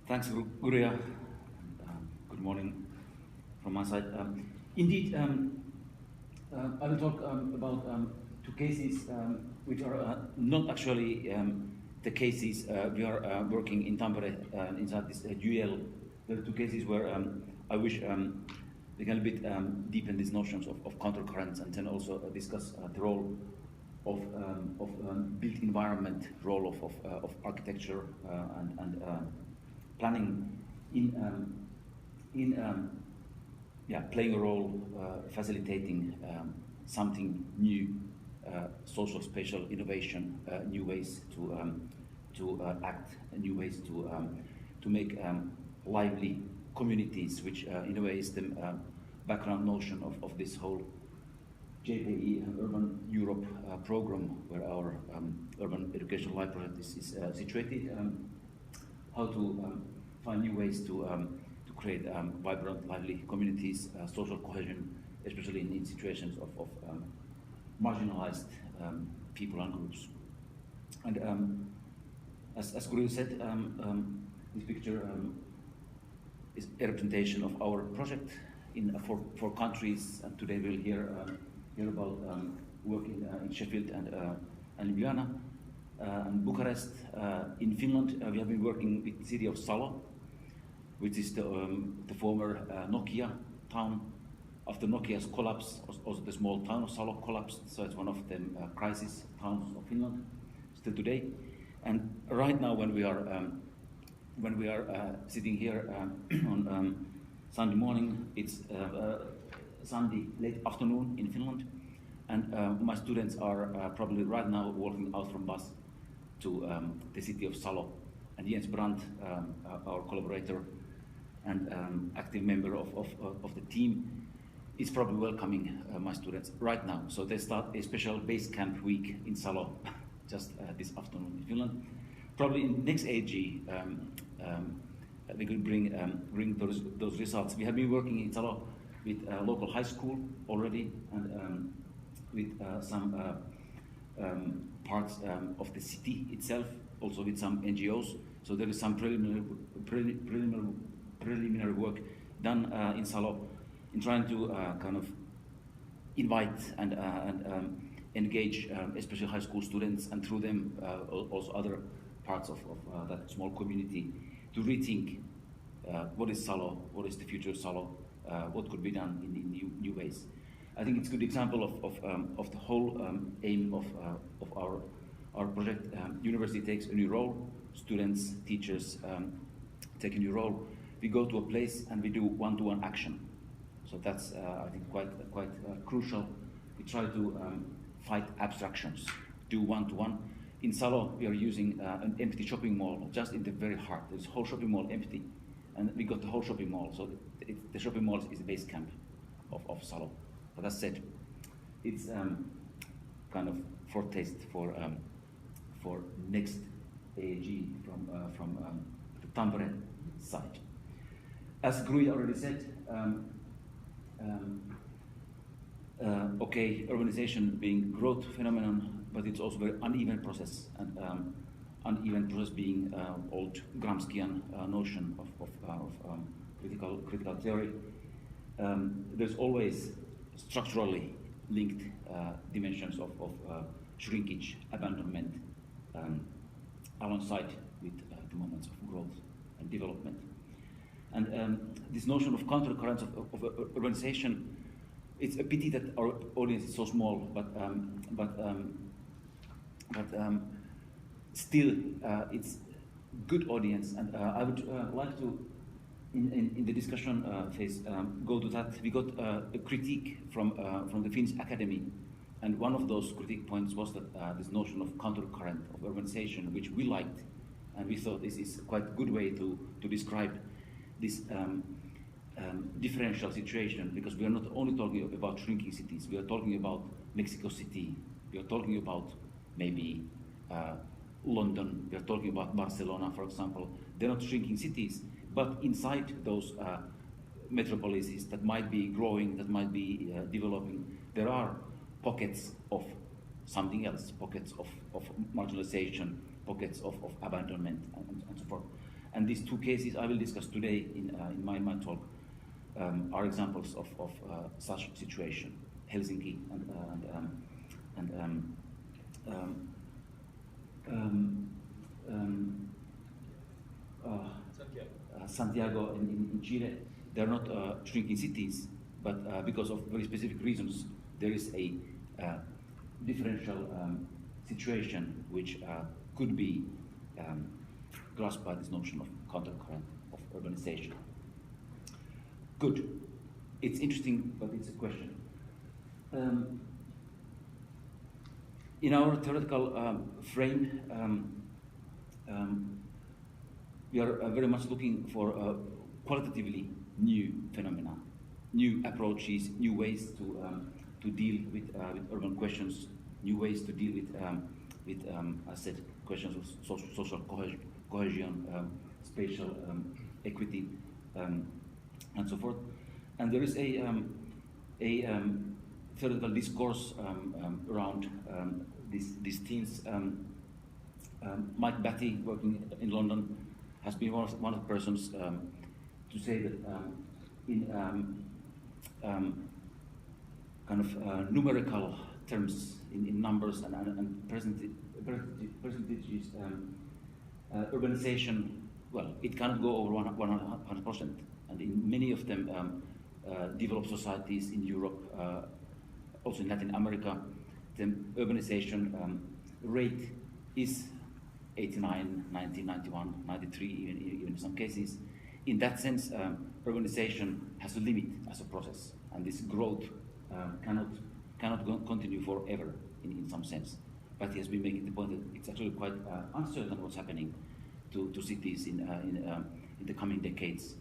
Thanks, Guria. Good morning from my side. Indeed, I will talk about two cases which are not actually the cases we are working in Tampere inside this UEL. There are two cases where I wish we can a bit deepen these notions of countercurrents, and then also discuss the role of built environment, role of architecture and planning in playing a role facilitating something new, social spatial innovation, new ways to act, new ways to make lively communities, which in a way is the background notion of this whole JPE Urban Europe program, where our urban education life project is situated. How to find new ways to create vibrant, lively communities, social cohesion, especially in situations of marginalized people and groups. And as Guru said, this picture is a representation of our project in four countries, and today we'll hear about work in Sheffield and Milián. And Bucharest. In Finland, we have been working with the city of Salo, which is the former Nokia town. After Nokia's collapse, also the small town of Salo collapsed, so it's one of the crisis towns of Finland still today. And right now, when we are sitting here on Sunday morning, it's Sunday late afternoon in Finland, and my students are probably right now walking out from bus to the city of Salo. And Jens Brandt, our collaborator and active member of the team, is probably welcoming my students right now. So they start a special base camp week in Salo just this afternoon in Finland. Probably in next AAG, we could bring those results. We have been working in Salo with a local high school already, and with some parts of the city itself, also with some NGOs. So there is some preliminary work done in Salo in trying to kind of invite and engage especially high school students, and through them also other parts of that small community, to rethink what is Salo, what is the future of Salo, what could be done in new ways. I think it's a good example of the whole aim of our project. University takes a new role, students, teachers take a new role. We go to a place and we do one-to-one action. So that's I think quite crucial. We try to fight abstractions, do one-to-one. In Salo, we are using an empty shopping mall just in the very heart. There's a whole shopping mall empty, and we got the whole shopping mall. So the shopping mall is the base camp of Salo. But as said, it's kind of foretaste for next AAG from the Tampere side. As Grui already said, okay, urbanization being growth phenomenon, but it's also a very uneven process, and uneven process being old Gramscian notion of critical theory. There's always structurally linked dimensions of shrinkage, abandonment, alongside with the moments of growth and development. And this notion of countercurrents of urbanization, it's a pity that our audience is so small, but still it's good audience, and I would like to, in the discussion phase, go to that. We got a critique from the Finnish Academy, and one of those critique points was that this notion of countercurrent of urbanization, which we liked, and we thought this is quite a good way to describe this differential situation, because we are not only talking about shrinking cities, we are talking about Mexico City, we are talking about maybe London, we are talking about Barcelona, for example. They're not shrinking cities, but inside those metropolises that might be growing, that might be developing, there are pockets of something else, pockets of marginalization, pockets of abandonment, and so forth. And these two cases I will discuss today in my talk are examples of such situation: Helsinki and Santiago in Chile. They are not shrinking cities, but because of very specific reasons, there is a differential situation which could be grasped by this notion of countercurrent of urbanization. Good. It's interesting, but it's a question. In our theoretical frame, we are very much looking for qualitatively new phenomena, new approaches, new ways to deal with urban questions, new ways to deal with I said, questions of social cohesion, spatial equity, and so forth. And there is a theoretical discourse around these themes. Mike Batty, working in London, has been one of the persons to say that in kind of numerical terms, in numbers and percentages, urbanization, well, it cannot go over 100%. And in many of them, developed societies in Europe, also in Latin America, the urbanization rate is 89, 90, 91, 93, even in some cases. In that sense, urbanization has a limit as a process, and this growth cannot continue forever in some sense. But he has been making the point that it's actually quite uncertain what's happening to cities in the coming decades.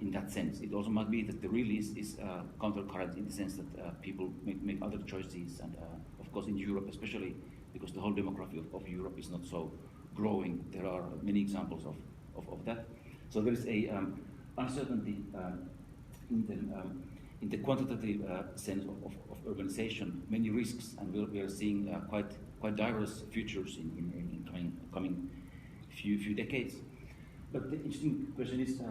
In that sense, it also might be that the release is countercurrent in the sense that people make other choices, and of course in Europe especially, because the whole demography of Europe is not so growing. There are many examples of that. So there is a uncertainty in the quantitative sense of urbanization, many risks, and we are seeing quite diverse futures in coming few decades. But the interesting question is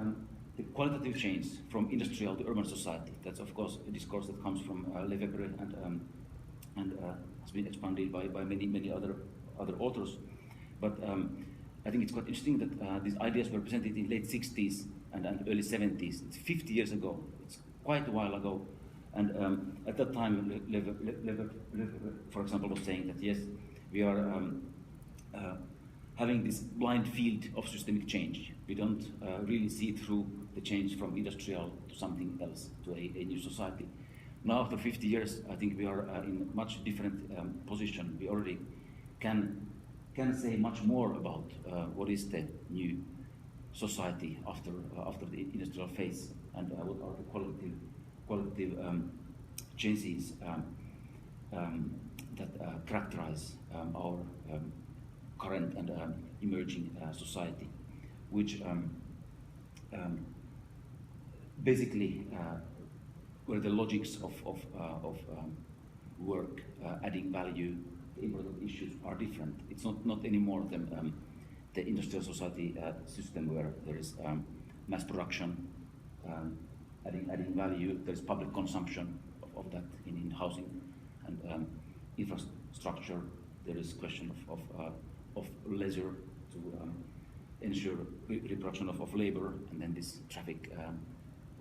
the qualitative change from industrial to urban society. That's of course a discourse that comes from Lehtovuori and has been expanded by many other authors. But I think it's quite interesting that these ideas were presented in late 60s and early 70s. It's 50 years ago. It's quite a while ago. And at that time, Lehtovuori, for example, was saying that yes, we are having this blind field of systemic change. We don't really see through the change from industrial to something else, to a new society. Now, after 50 years, I think we are in a much different position. We already can say much more about what is the new society after the industrial phase, and what are the qualitative changes that characterize our current and emerging society, which basically where the logics of work, adding value, the important issues are different. It's not anymore the industrial society system where there is mass production, adding value. There is public consumption of that in housing and infrastructure. There is question of leisure to ensure reproduction of labor, and then this traffic,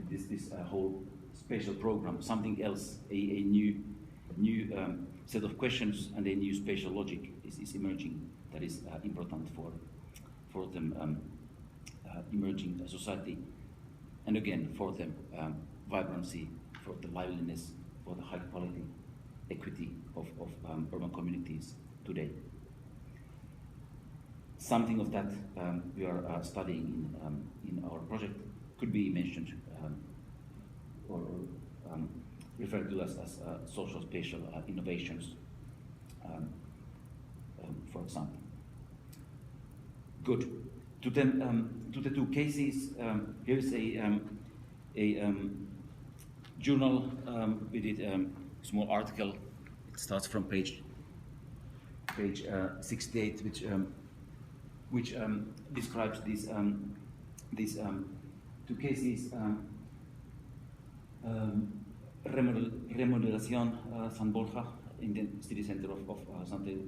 this whole spatial program, something else, a new set of questions and a new spatial logic is emerging that is important for the emerging society, and again for the vibrancy, for the liveliness, for the high quality equity of urban communities today. Something of that we are studying in our project could be mentioned or referred to as social spatial innovations, for example. Good. To the two cases, here is a journal. We did a small article. It starts from page 68, which which describes these two cases. Remodelación San Borja in the city center of Santiago,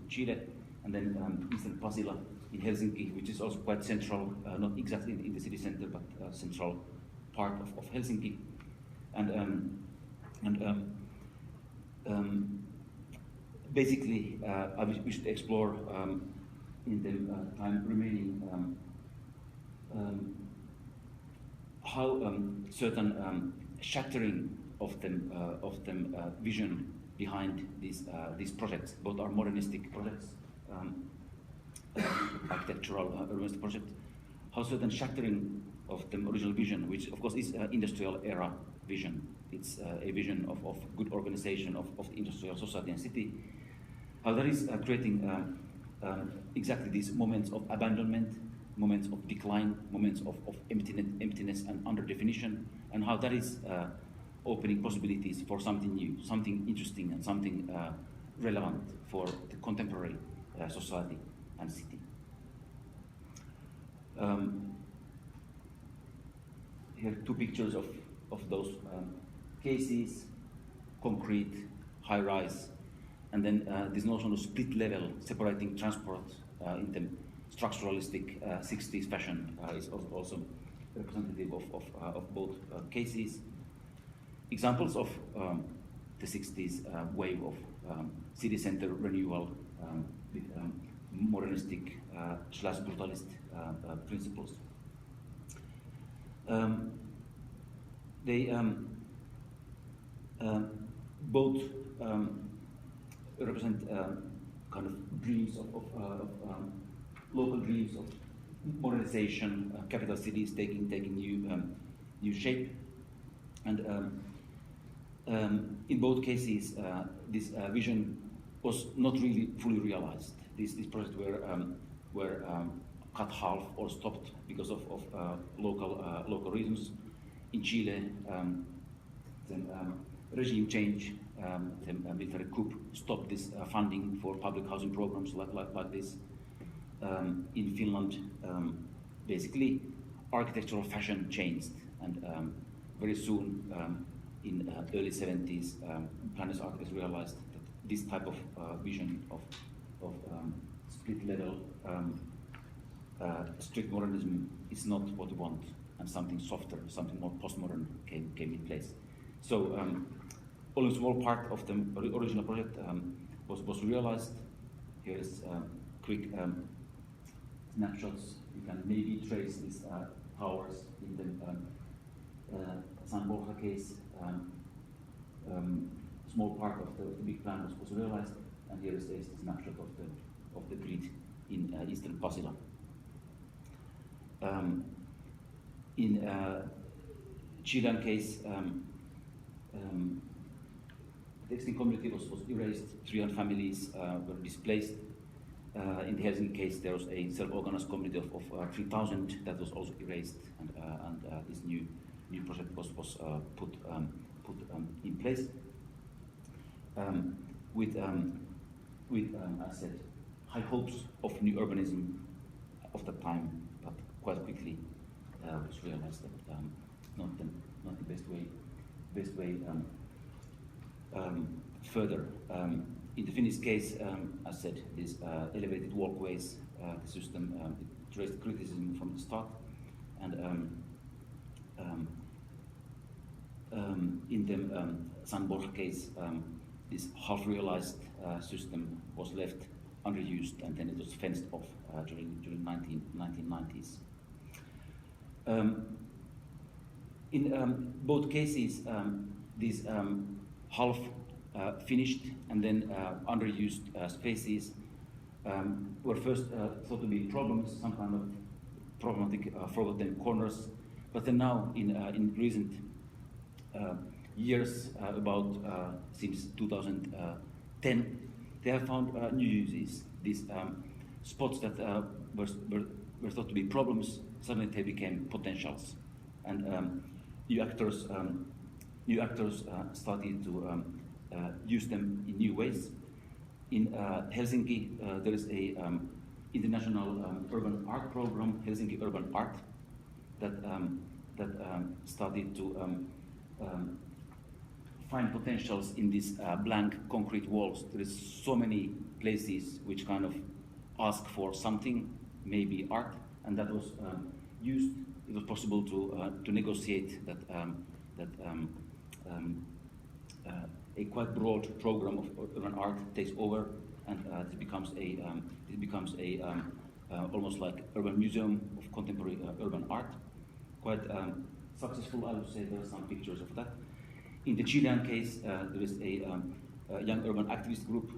Chile, and then Eastern Pasila in Helsinki, which is also quite central, not exactly in the city center, but central part of Helsinki. Basically, we should explore in the time remaining how certain shattering of them vision behind these projects. Both are modernistic projects, architectural urbanistic projects. How certain shattering of the original vision, which of course is industrial era vision. It's a vision of good organization of the industrial society and city. How that is creating exactly these moments of abandonment, moments of decline, moments of emptiness and under-definition, and how that is opening possibilities for something new, something interesting, and something relevant for the contemporary society and city. Here are two pictures of those cases: concrete, high-rise, and then this notion of split level, separating transport in the structuralistic 60s fashion is also representative of both cases. Examples of the 60s wave of city center renewal with modernistic / brutalist principles. They both represent kind of dreams of local dreams of modernization, capital cities taking new shape, and in both cases, this vision was not really fully realized. These projects were cut half or stopped because of local reasons. In Chile, then regime change, the military coup stopped this funding for public housing programs like this. In Finland, basically, architectural fashion changed, and very soon, in early 70s, planners architects realized that this type of vision of split level, strict modernism is not what we want, and something softer, something more postmodern came in place. So only a small part of the original project was realized. Here is quick snapshots. You can maybe trace these towers in the San Borja case. Small part of the big plan was realized, and here is a snapshot of the grid in Eastern Pasila. In Chilean case, the existing community was erased. 300 families were displaced. In the Helsinki case, there was a self-organized community of 3,000 that was also erased, and this new project was put in place with I said, high hopes of new urbanism of that time, but quite quickly was realized that not the best way further. In the Finnish case, I said, these elevated walkways, the system it raised criticism from the start, and in the San Borja case, this half-realized system was left underused, and then it was fenced off during 1990s. In both cases, these half finished and then underused spaces were first thought to be problems, some kind of problematic forgotten corners, but then now in recent years, about since 2010, they have found new uses. These spots that were thought to be problems, suddenly they became potentials, and new actors started to use them in new ways. In Helsinki, there is a international urban art program, Helsinki Urban Art, that started to find potentials in these blank concrete walls. There is so many places which kind of ask for something, maybe art, and that was used. It was possible to negotiate that a quite broad program of urban art takes over, and it becomes a almost like urban museum of contemporary urban art. Quite successful, I would say. There are some pictures of that. In the Chilean case, there is a young urban activist group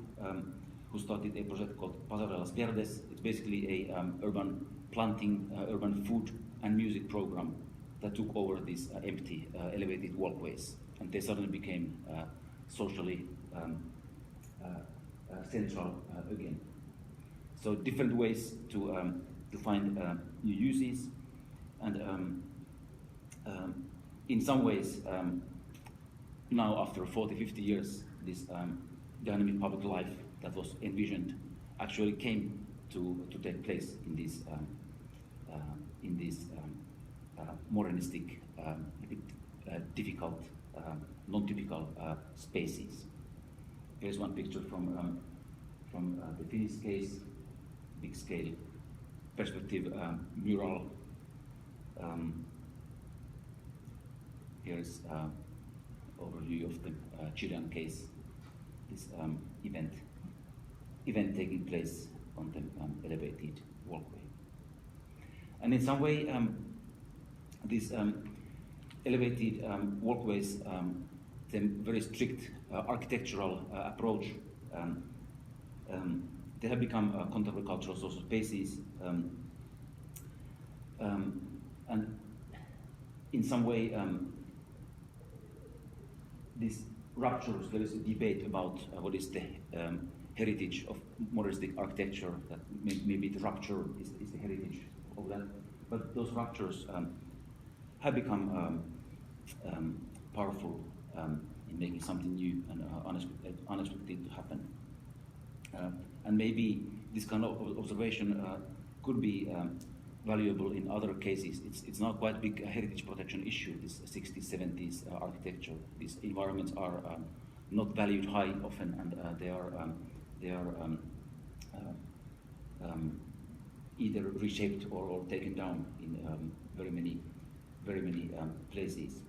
who started a project called Pasarelas Verdes. It's basically a urban planting, urban food and music program that took over these empty elevated walkways, and they suddenly became socially central again. So different ways to find new uses, and in some ways, now after 40, 50 years, this dynamic public life that was envisioned actually came to take place in these modernistic, a bit difficult, non-typical spaces. Here's one picture from the Finnish case, big scale perspective mural. Here's overview of the Chilean case, this event taking place on the elevated walkway. And in some way, these elevated walkways, the very strict architectural approach, they have become contemporary cultural social spaces, and in some way, these ruptures, there is a debate about what is the heritage of modernistic architecture, that maybe the rupture is the heritage of that. But those ruptures have become powerful in making something new and unexpected to happen. And maybe this kind of observation could be valuable in other cases. It's not quite a big heritage protection issue, this 60s, 70s architecture. These environments are not valued high often, and they are either reshaped or taken down in very many places.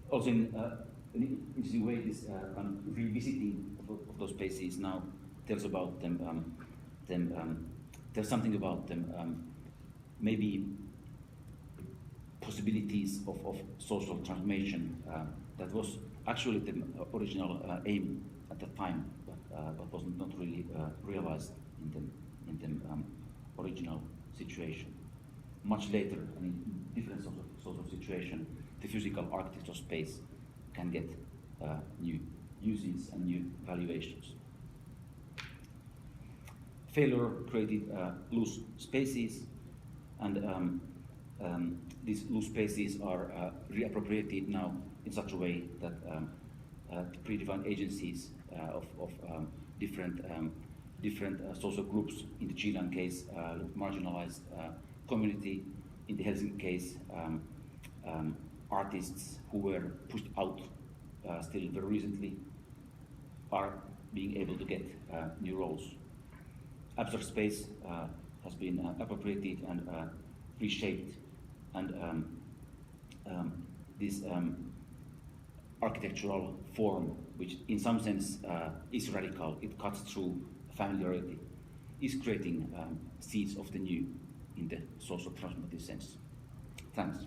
Also, in an interesting way, this revisiting of those spaces now tells about them. There's something about them, maybe possibilities of social transformation that was actually the original aim at the time, but was not really realized in the original situation. Much later, and in different sorts of situation, the physical architectural space can get new uses and new valuations. Failure created loose spaces, and these loose spaces are reappropriated now in such a way that the predefined agencies of different social groups, in the Chilean case, marginalized community, in the Helsinki case, artists who were pushed out still very recently, are being able to get new roles. Abstract space has been appropriated and reshaped, and this architectural form, which in some sense is radical, it cuts through familiarity, is creating seeds of the new in the social transformative sense. Thanks.